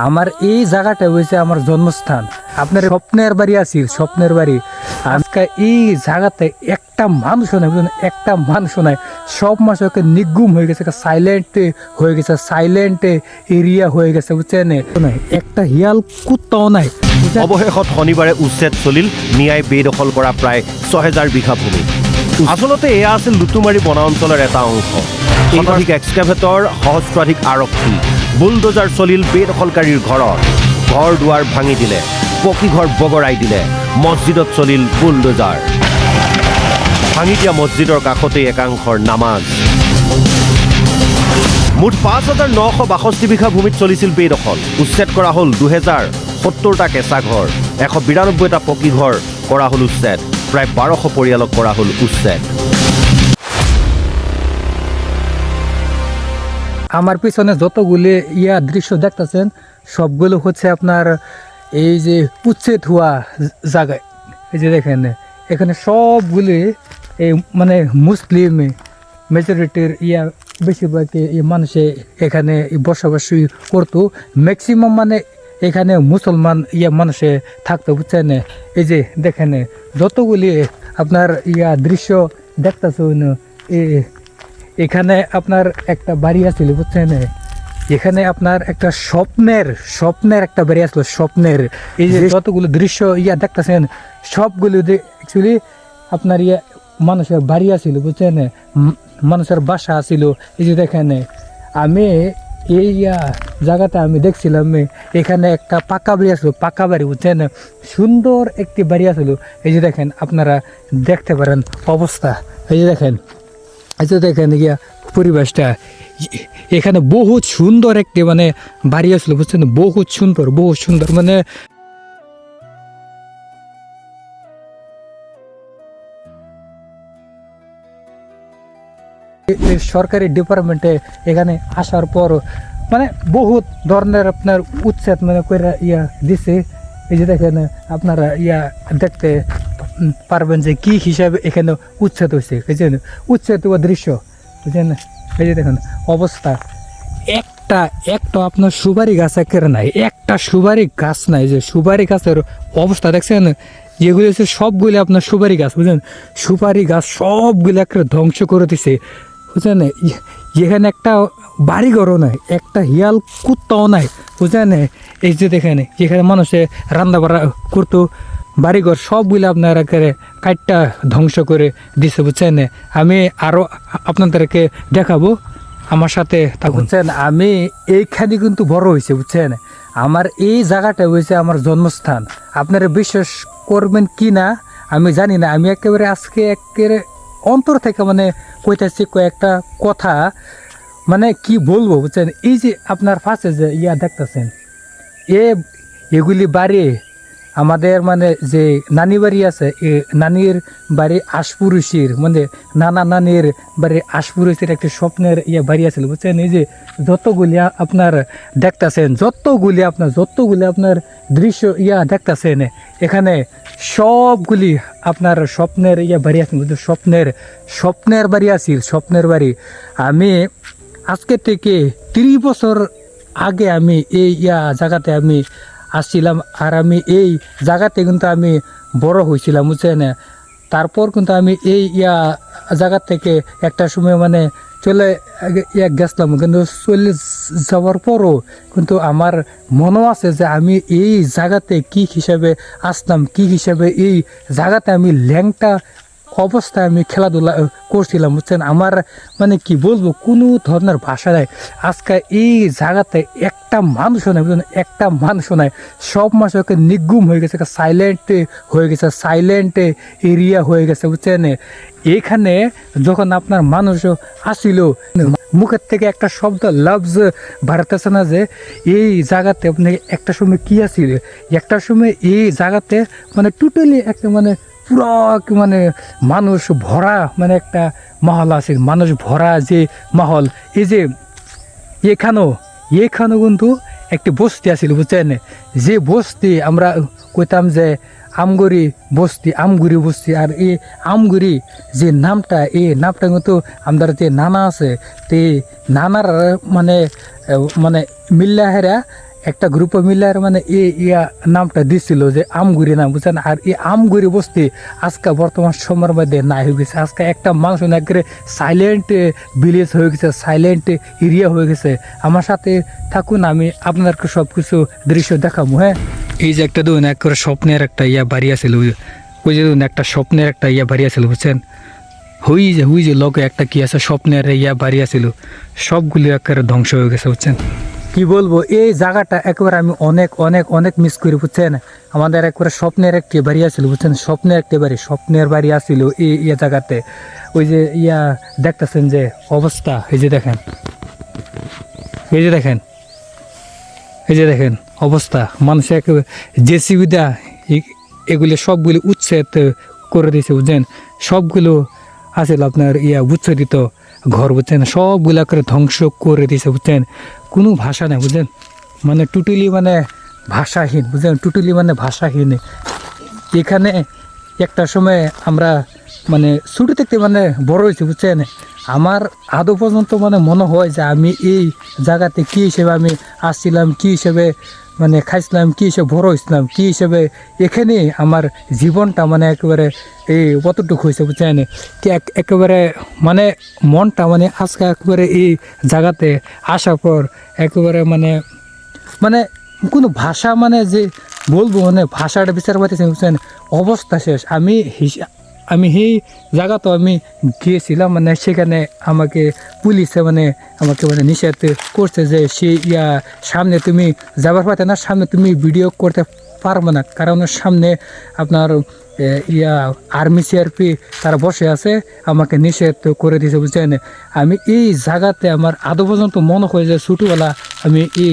আমার এই জায়গাটা হয়েছে আমার জন্মস্থান। আপনার স্বপ্নের বাড়ি আছিল, স্বপ্নের বাড়ি। আজকে এই জায়গাতে একটা মানুষ নাই, বুঝলেন, একটা মানুষ নাই। সব মানুষ নিগুম হয়ে গেছে, সাইলেন্ট হয়ে গেছে, সাইলেন্ট এরিয়া হয়ে গেছে, বুঝছেন। একটা হিয়াল কুত্তাও নাই। অৱশেষত শনিবাৰে উচ্ছেদ চলিল নিয়াই বেদখল কৰা প্ৰায় ৬,০০০ বিঘা ভূমি। আচলতে এয়া আছিল লুটুমাৰী বনাঞ্চলৰ এটা অংশ। শতাধিক এক্সকাভেটৰ, সহস্ৰাধিক আৰক্ষী, বুলডোজাৰ চলিল বেদখলকাৰীৰ ঘৰত। ঘৰ দুৱাৰ ভাঙি দিলে, পকী ঘৰ বগৰাই দিলে, মছজিদত চলিল বুলডোজাৰ। ভাঙি দিয়া মছজিদৰ কাষতেই একাংশৰ নামাজ। মুঠ ৫,৯৬২ বিঘা ভূমিত চলিছিল বেদখল। উচ্ছেদ কৰা হ'ল ২,০৭০টা কেঁচা ঘৰ, ১৯২টা পকী ঘৰ কৰা হ'ল উচ্ছেদ। প্ৰায় ১২০০ পৰিয়ালক কৰা হ'ল উচ্ছেদ। আমার পিছনে যতগুলি দৃশ্য দেখতেছেন সবগুলো হচ্ছে আপনার এই যে উচ্ছেদ হওয়া জায়গায়। এই যে দেখেন এখানে সবগুলি এই মানে মুসলিম মেজরিটির বেশিরভাগ মানুষে এখানে বসবাস করতো। ম্যাক্সিমাম মানে এখানে মুসলমান মানুষে থাকতো, বুঝছেন। এই যে দেখেন যতগুলি আপনার দৃশ্য দেখতেছেন, এখানে আপনার একটা বাড়ি আছিল, বুঝছেন। এখানে আপনার একটা স্বপ্নের একটা বাড়ি আসলো, স্বপ্নের। এই যে যতগুলো দৃশ্য দেখতেছেন সবগুলো অ্যাকচুয়ালি আপনার মানুষের বাড়ি আছিল, বুঝছেন, মানুষের বাসা আছিল। এই যে দেখেন আমি এই জায়গাটা আমি দেখছিলাম, এখানে একটা পাকা বাড়ি আসলো, পাকা বাড়ি, বুঝছেন, সুন্দর একটি বাড়ি আসলো। এই যে দেখেন আপনারা দেখতে পারেন অবস্থা। এই যে দেখেন, আচ্ছা দেখেন পরিবেশটা, এখানে বহুত সুন্দর একটি মানে বাড়ি আসলো, বুঝছেন, বহুত সুন্দর মানে সরকারি ডিপার্টমেন্টে এখানে আসার পর মানে বহুত ধরনের আপনার উচ্ছেদ মানে করে দিছে। এই যে দেখেন আপনারা দেখতে পারবেন যে কি হিসাবে এখানে উচ্ছেদ হয়েছে, বুঝছেন, উচ্ছেদ দৃশ্য, বুঝছেন। এই যে দেখেন অবস্থা, একটা আপনার সুপারি গাছ একের নাই, একটা সুপারি গাছ নাই। যে সুপারি গাছের অবস্থা দেখছেন, যেগুলি হচ্ছে সবগুলি আপনার সুপারি গাছ, বুঝলেন, সুপারি গাছ সবগুলি একটা ধ্বংস করে দিছে, বুঝছেন। এখানে একটা বাড়িঘরও নাই, একটা হিয়াল কুত্তাও নাই, বুঝছেন। এই যে দেখেন যেখানে মানুষে রান্না বাড়া করতো, বাড়িঘর সবগুলো আপনার কাটটা ধ্বংস করে দিছে, বুঝছেন। আমি আরও আপনাদেরকে দেখাবো, আমার সাথে বুঝছেন। আমি এইখানে কিন্তু বড় হয়েছে, বুঝছেন। আমার এই জায়গাটা হয়েছে আমার জন্মস্থান। আপনারা বিশ্বাস করবেন কি না আমি জানি না, আমি একেবারে আজকে একেবারে অন্তর থেকে মানে কইতেছি কয়েকটা কথা, মানে কি বলবো, বুঝছেন। এই যে আপনার পাশে যে দেখতেছেন এগুলি বাড়ি আমাদের মানে যে নানি বাড়ি আছে, নানির বাড়ি আশপুরুষির মানে নানির বাড়ি আশপুরুষির একটা স্বপ্নের বাড়ি আছিল, বুঝছেন। এই যে যতগুলি আপনার দেখতেছেন, যতগুলি আপনার দৃশ্য দেখতেছেন, এখানে সবগুলি আপনার স্বপ্নের বাড়ি আছে, বুঝছেন, স্বপ্নের বাড়ি আছিল, স্বপ্নের বাড়ি। আমি আজকে থেকে 30 বছর আগে আমি এই জায়গাতে আমি আসছিলাম, আর আমি এই জায়গাতে কিন্তু আমি বড় হয়েছিলাম, বুঝছেন। তারপর কিন্তু আমি এই জায়গা থেকে একটা সময় মানে চলে গেছিলাম, কিন্তু চলে যাওয়ার পরও কিন্তু আমার মনে আছে যে আমি এই জায়গাতে কি হিসাবে আসলাম, কি হিসাবে এই জায়গাতে আমি ল্যাংটা অবস্থায় আমি খেলাধুলা করছিলাম, বুঝছেন। আমার মানে কি বলবো, কোনো ধরনের ভাষা নাই। আজকে এই জায়গাতে একটা মানুষও নাই, বুঝলেন, একটা মানুষও নাই। সব মানুষ নিগুম হয়ে গেছে, সাইলেন্ট হয়ে গেছে, সাইলেন্ট এরিয়া হয়ে গেছে, বুঝছেন। এখানে যখন আপনার মানুষও আসিল, মুখের থেকে একটা শব্দ লফজ বাড়তেছে না যে এই জায়গাতে আপনি একটা সময় কি আছিল, একটা সময় এই জায়গাতে মানে টোটালি একটা মানে পুরো মানে মানুষ ভরা মানে একটা মহল আছে, মানুষ ভরা যে মহল। এই যে এখানেও কিন্তু একটি বস্তি আছিল, বুঝছেন। যে বস্তি আমরা কইতাম যে আমগুরি বস্তি। আর এই আমগুরি যে নামটা, এই নামটা কিন্তু আমাদের যে নানা আছে, তে নানার মানে মিল্লাহেরা একটা গ্রুপে মিলে আর মানে এই ইয়া নামটা দিছিল যে আমগুড়ি নাম বুঝছেন। আর এই আমগুড়ি বস্তি আজকে বর্তমান সময়ের মধ্যে নাই হয়ে গেছে। আজকে একটা মানুষ একবারে সাইলেন্ট ভিলেজ হয়ে গেছে, সাইলেন্ট এরিয়া হয়ে গেছে। আমার সাথে থাকুন, আমি আপনাদেরকে সব কিছু দৃশ্য দেখাবো। হ্যাঁ, এই যে একটা দেখুন একবারে স্বপ্নের একটা ইয়া বাড়ি আছিল, ওই যে দেখুন একটা স্বপ্নের একটা ইয়া বাড়ি আছিল বুঝছেন। হুই যে লোকে একটা কি আছে স্বপ্নের ইয়া বাড়ি আছিল, সবগুলি একেবারে ধ্বংস হয়ে গেছে বুঝছেন। কি বলবো, এই জায়গাটা একেবারে আমি অনেক অনেক অনেক মিস করি বুঝছেন। আমাদের একবারে স্বপ্নের একটি বাড়ি আছিল বুঝছেন, স্বপ্নের একটি বাড়ি, স্বপ্নের বাড়ি আছিল এই ইয়া জায়গাতে। ওই যে ইয়া দেখতেছেন যে অবস্থা, এই যে দেখেন, এই যে দেখেন, এই যে দেখেন অবস্থা। মানুষ একেবারে জেসিবি দা এগুলি সবগুলি উচ্ছেদ করে দিয়েছে বুঝছেন। সবগুলো আছিল আপনার ইয়া উচ্ছেদিত ঘর বুঝছেন, সবগুলা করে ধ্বংস করে দিয়েছে বুঝছেন। কোনো ভাষা নেই বুঝছেন, মানে টোটালি মানে ভাষাহীন বুঝছেন, টোটালি মানে ভাষাহীন। এখানে একটা সময় আমরা মানে ছোটো থেকে মানে বড় হয়েছি বুঝছেন। আমার আদৌ পর্যন্ত মানে মনে হয় যে আমি এই জায়গাতে কী হিসেবে আমি আসছিলাম, কী হিসেবে মানে খাইছিলাম, কী হিসেবে বড় হয়েছিলাম, কী হিসেবে এখানে আমার জীবনটা মানে একেবারে এই কতটুকু হয়েছে বুঝছেন। একেবারে মানে মনটা মানে আজকে একেবারে এই জায়গাতে আসার পর একেবারে মানে মানে কোনো ভাষা মানে যে বলবো মানে ভাষাটা বিচার পাইতেছি বুঝছেন। অবস্থা শেষ। আমি সেই জায়গাতে আমি গিয়েছিলাম, মানে সেখানে আমাকে পুলিশে মানে আমাকে মানে নিষেধ করছে যে সেই সামনে তুমি যাবার পাতে না, সামনে তুমি ভিডিও করতে পারবে না, কারণ সামনে আপনার আর্মি সিআরপি তারা বসে আছে, আমাকে নিষেধ করে দিয়েছে বুঝছেন। আমি এই জায়গাতে আমার আদৌ পর্যন্ত মনে হয় যে ছোটোবেলা আমি এই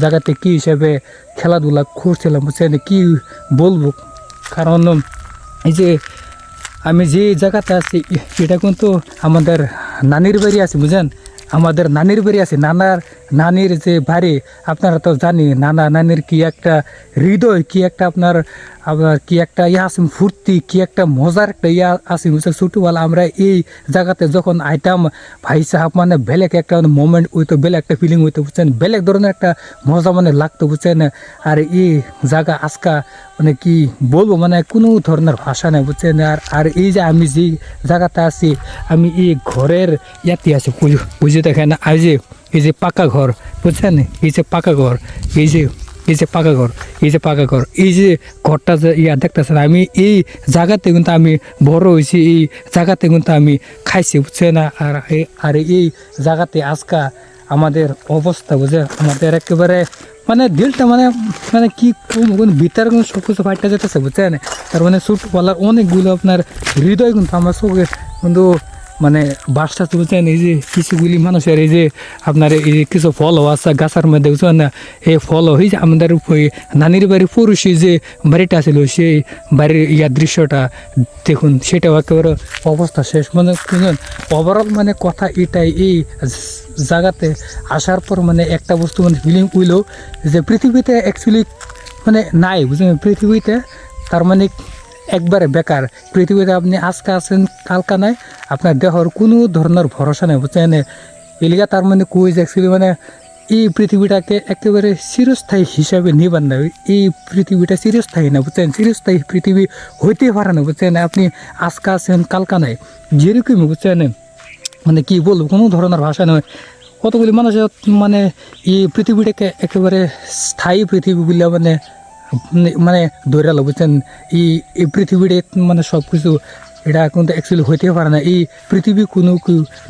জায়গাতে কী হিসাবে খেলাধুলা করছিলাম বুঝছেন। কি বলবো, কারণ এই যে আমি যে জায়গাতে আছি এটা কিন্তু আমাদের নানির বাড়ি আছে বুঝছেন। আমাদের নানির বাড়ি আছে, নানির যে বাড়ি আপনারা তো জানি, নানির কি একটা হৃদয়, কি একটা আপনার কি একটা আছে ফুর্তি, কি একটা মজার একটা আছে বুঝছেন। ছোটোবেলা আমরা এই জায়গাতে যখন আইতাম ভাই সাহেব মানে বেলেগ একটা মোমেন্ট হইতো, বেলেগ একটা ফিলিং হইতো বুঝছেন, বেলেগ ধরনের একটা মজা মানে লাগতো বুঝছেন। আর এই জায়গা আজকা মানে কি বলবো মানে কোনো ধরনের ভাষা নেই বুঝছেন। আর এই যে আমি যে জায়গাতে আছি, আমি এই ঘরের ইয়াতে আছি, ওই যে দেখেন এই যে পাকা ঘর বুঝছেন, এই যে পাকা ঘর, এই যে পাকা ঘর, এই যে পাকা ঘর, এই যে ঘরটা যে দেখতেছেন, আমি এই জায়গাতে কিন্তু আমি বড় হয়েছি, এই জায়গাতে কিন্তু আমি খাইছি বুঝছেন। আর এই জায়গাতে আজকা আমাদের অবস্থা বুঝে, আমাদের একেবারে মানে দিলটা মানে মানে কি ভিতরে কিন্তু সব কিছু ফাইটটা যেতেছে বুঝছেন। তার মানে ছোটবেলার অনেকগুলো আপনার হৃদয় কিন্তু আমার চোখে কিন্তু মানে বাসটা বুঝছেন। এই যে কিছুগুলি মানুষের এই যে আপনার এই যে কিছু ফলও আছে গাছের মধ্যে বুঝছেন না, এই ফলও এই যে আমাদের নানির বাড়ির পুরুষই যে বাড়িটা ছিল সেই বাড়ির দৃশ্যটা দেখুন, সেটাও একেবারে অবস্থা শেষ। মানে বুঝলেন, ওভারঅল মানে কথা এটাই, এই জায়গাতে আসার পর মানে একটা বস্তু মানে ফিলিং হইল যে পৃথিবীতে অ্যাকচুয়ালি মানে নাই বুঝলেন। পৃথিবীতে তার মানে একবারে বেকার, পৃথিবীতে আপনি আজকে আছেন কালকা নাই, আপনার দেহর কোনো ধরনের ভরসা নেই বুঝছেন। এলিগা তার মানে কই যে অ্যাকচুয়ালি মানে এই পৃথিবীটাকে একেবারে চিরস্থায়ী হিসাবে নিবেন না, এই পৃথিবীটা চিরস্থায়ী না বুঝছেন, চিরস্থায়ী পৃথিবী হইতে পারে না বুঝছেন। আপনি আজকে আছেন কালকা নাই, যেরকমই বুঝছেন, মানে কি বলবো কোনো ধরনের ভাষা নয়। কতগুলি মানুষের মানে এই পৃথিবীটাকে একেবারে স্থায়ী পৃথিবী বলে মানে মানে ধরে লো বুঝছেন। এই পৃথিবীটা মানে সব কিছু এটা কিন্তু অ্যাকচুয়ালি হইতে পারে না, এই পৃথিবী কোনো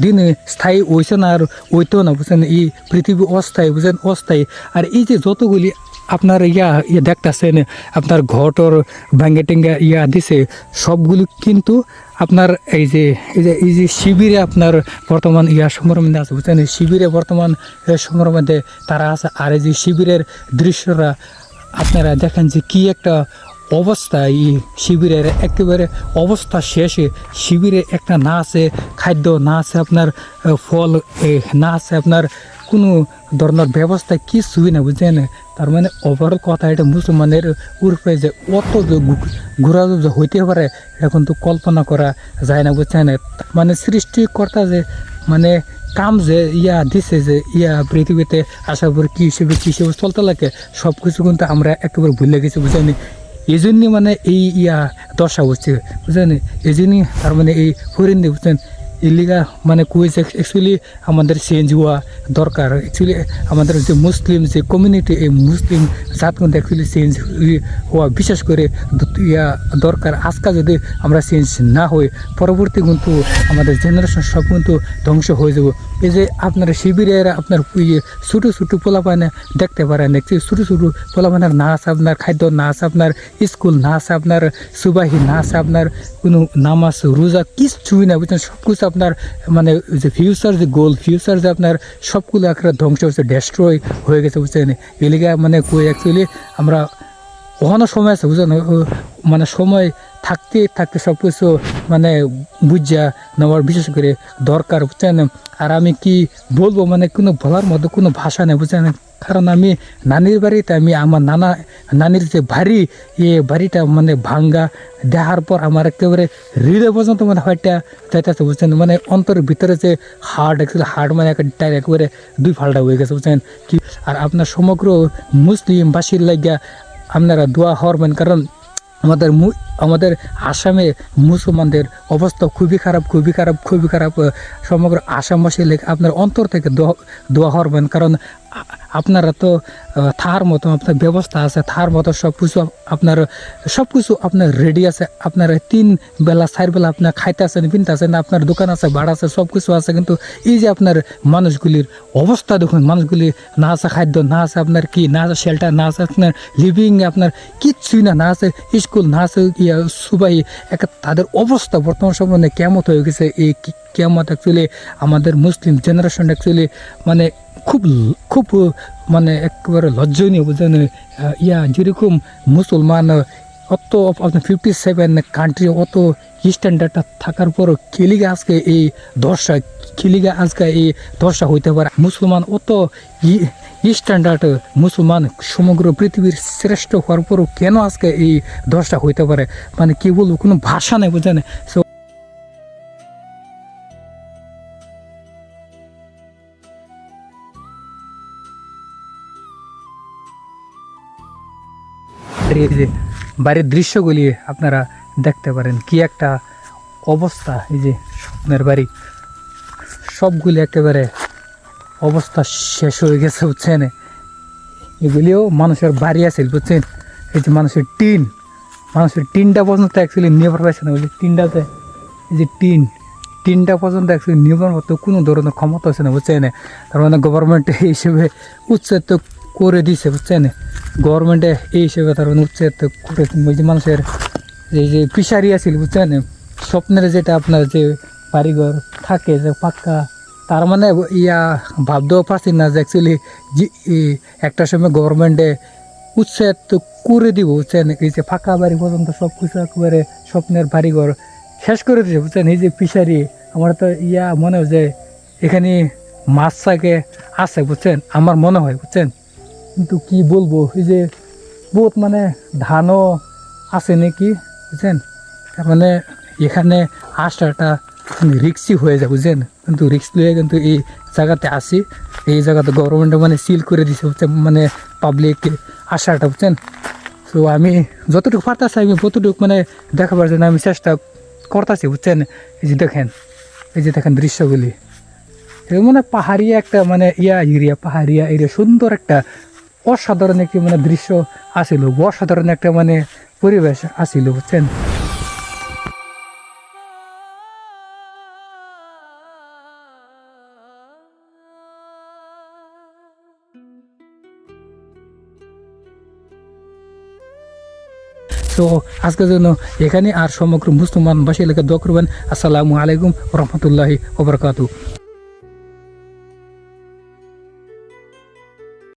দিন স্থায়ী হয়েছে না আর হইতেও না বুঝছেন। এই পৃথিবী অস্থায়ী বুঝছেন, অস্থায়ী। আর এই যে যতগুলি আপনার দেখতেছেন আপনার ঘটর ভাঙ্গে টেঙ্গা দিছে, সবগুলো কিন্তু আপনার এই যে শিবিরে আপনার বর্তমান সময়ের মধ্যে আছে বুঝছেন। শিবিরে বর্তমান সময়ের মধ্যে তারা আছে। আর এই যে শিবিরের দৃশ্যরা আপনারা দেখেন যে কি একটা অবস্থা, এই শিবিরের একেবারে অবস্থা শেষে। শিবিরে একটা না আছে খাদ্য, না আছে আপনার ফল, না আছে আপনার কোনো ধরনের ব্যবস্থা কিছুই না বুঝছেন। তার মানে ওভারঅল কথা এটা মুসলমানের উর্ফে যে অত যে ঘোরা হইতে পারে এটা কিন্তু কল্পনা করা যায় না বুঝছেন। মানে সৃষ্টিকর্তা যে মানে কাম যে দিছে যে পৃথিবীতে আসার পর কী হিসেবে চলতে লাগে সব কিছু কিন্তু আমরা একেবারে ভুলে গেছি বুঝলেন। এই জন্যই মানে এই দশা হচ্ছে বুঝলেন। এই জন্যই তার মানে এই হরিণ বুঝছেন এলিগা মানে কইছে অ্যাকচুয়ালি আমাদের চেঞ্জ হওয়া দরকার। অ্যাকচুয়ালি আমাদের যে মুসলিম যে কমিউনিটি এই মুসলিম জাত কিন্তু অ্যাকচুয়ালি চেঞ্জ হওয়া বিশেষ করে দরকার। আজকাল যদি আমরা চেঞ্জ না হই পরবর্তী কিন্তু আমাদের জেনারেশন সব কিন্তু ধ্বংস হয়ে যাব। এই যে আপনার শিবিরের আপনার ছোটো ছোটো পোলাপানে দেখতে পারেন অ্যাকচুয়ালি ছোটো ছোটো পোলাপানের না আছে আপনার খাদ্য না আছে আপনার স্কুল না আছে আপনার সুবাহি না আছে আপনার কোনো নামাজ রোজা কিচ্ছুই না বুঝছেন। সব কিছু আপনার মানে যে ফিউচার যে গোল ফিউচার যে আপনার সবগুলো একটা ধ্বংস হচ্ছে ডেস্ট্রয় হয়ে গেছে বুঝছেন। এলিগা মানে কই অ্যাকচুয়ালি আমরা ওখানে সময় আছে বুঝছেন মানে সময় থাকতে থাকতে সব কিছু মানে বুঝা নেওয়ার বিশেষ করে দরকার বুঝছেন। আর আমি কি বলবো মানে কোনো বলার মধ্যে কোনো ভাষা নেই বুঝছেন। কারণ আমি নানির বাড়িতে আমি আমার নানির যে বাড়িটা মানে ভাঙ্গা দেখার পর আমার একেবারে হৃদয় পর্যন্ত মানে হয়টা যাইতেছে বুঝছেন। মানে অন্তরের ভিতরে যে হার্ট মানে একেবারে দুই ফাল্টা হয়ে গেছে বুঝছেন কি। আর আপনার সমগ্র মুসলিমবাসীর লাগিয়া আপনারা দোয়া হরবেন। কারণ আমাদের আসামে মুসলমানদের অবস্থা খুবই খারাপ। সমগ্র আসামবাসী লেগে আপনার অন্তর থেকে দোয়া হরবেন। কারণ আপনারা তো থার মতো আপনার ব্যবস্থা আছে, থার মতো সব কিছু আপনার রেডি আছে। আপনার 3 বেলা 4 বেলা আপনার খাইতে আছেন পিনতে আছেন, আপনার দোকান আছে ভাড়া আছে সব কিছু আছে। কিন্তু এই যে আপনার মানুষগুলির অবস্থা দেখুন, মানুষগুলি না আছে খাদ্য, না আছে আপনার কি, না আছে শেল্টার, না আছে আপনার লিভিং, আপনার কিচ্ছুই না আছে স্কুল, না আছে সুবাই। তাদের অবস্থা বর্তমান সময়ে কেমত হয়ে গেছে। এই কেমত অ্যাকচুয়ালি আমাদের মুসলিম জেনারেশন অ্যাকচুয়ালি মানে খুব মানে একেবারে লজ্জনীয় বুঝলেন। যেরকম মুসলমান অত আপনার 57 কান্ট্রি অত স্ট্যান্ডার্ডটা থাকার পরও খেলিগা আজকে এই দশা হইতে পারে। মুসলমান অত স্ট্যান্ডার্ড মুসলমান সমগ্র পৃথিবীর শ্রেষ্ঠ হওয়ার পরও কেন আজকে এই দশা হইতে পারে মানে কি বলবো, কোনো ভাষা নেই বুঝলেন। সো বাড়ির দৃশ্যগুলি আপনারা দেখতে পারেন কি একটা অবস্থা। এই যে স্বপ্নের বাড়ি সবগুলি একেবারে অবস্থা শেষ হয়ে গেছে বুঝছেন। এগুলিও মানুষের বাড়ি আছে বুঝছেন। এই যে মানুষের টিনটা পর্যন্ত অ্যাকচুয়ালি নির্ভর পাইছে না। ওই যে টিনটাতে এই যে টিনটা পর্যন্ত অ্যাকচুয়ালি নির্ভর মতো কোনো ধরনের ক্ষমতা হচ্ছে না বুঝছেন। তার মানে গভর্নমেন্ট এই হিসেবে উচ্ছেদ করে দিছে বুঝছেন। গভর্নমেন্টে এই হিসেবে তার মানে উচ্ছেদ করে ওই যে মানুষের এই যে ফিশারি আছিল বুঝছেন, স্বপ্নের যেটা আপনার যে বাড়িঘর থাকে যে পাক্কা, তার মানে ভাবতেও পারছি না যে অ্যাকচুয়ালি একটা সময় গভর্নমেন্টে উচ্ছেদ করে দিব বুঝছেন। এই যে ফাঁকা বাড়ি পর্যন্ত সব কিছু একেবারে স্বপ্নের বাড়িঘর শেষ করে দিয়েছে বুঝছেন। এই যে ফিশারি আমার তো মনে হয় যে এখানে মাছ থাকে আছে বুঝছেন, আমার মনে হয় বুঝছেন। কিন্তু কি বলবো, এই যে বহুত মানে ধানও আছে নাকি বুঝছেন। তার মানে এখানে আসাটা রিক্সি হয়ে যায় বুঝছেন। কিন্তু রিক্স লিয়ে কিন্তু এই জায়গাতে আসি, এই জায়গাতে গভর্নমেন্টে মানে সিল করে দিছে বুঝছেন, মানে পাবলিক আসাটা বুঝছেন। তো আমি যতটুকু পারতাছি আমি ততটুকু মানে দেখাবার জন্য আমি চেষ্টা করতেছি বুঝছেন। এই যে দেখেন দৃশ্যগুলি মানে পাহাড়িয়া একটা মানে পাহাড়িয়া এরিয়া সুন্দর একটা অসাধারণ একটি মানে দৃশ্য আসিল, অসাধারণ একটা মানে পরিবেশ আসিল বুঝছেন। তো আজকের জন্য এখানে আর সমগ্র মুসলমানবাসী এলাকা দোয়া করবেন। আসসালামু আলাইকুম রহমতুল্লাহি ওয়া বারাকাতুহু।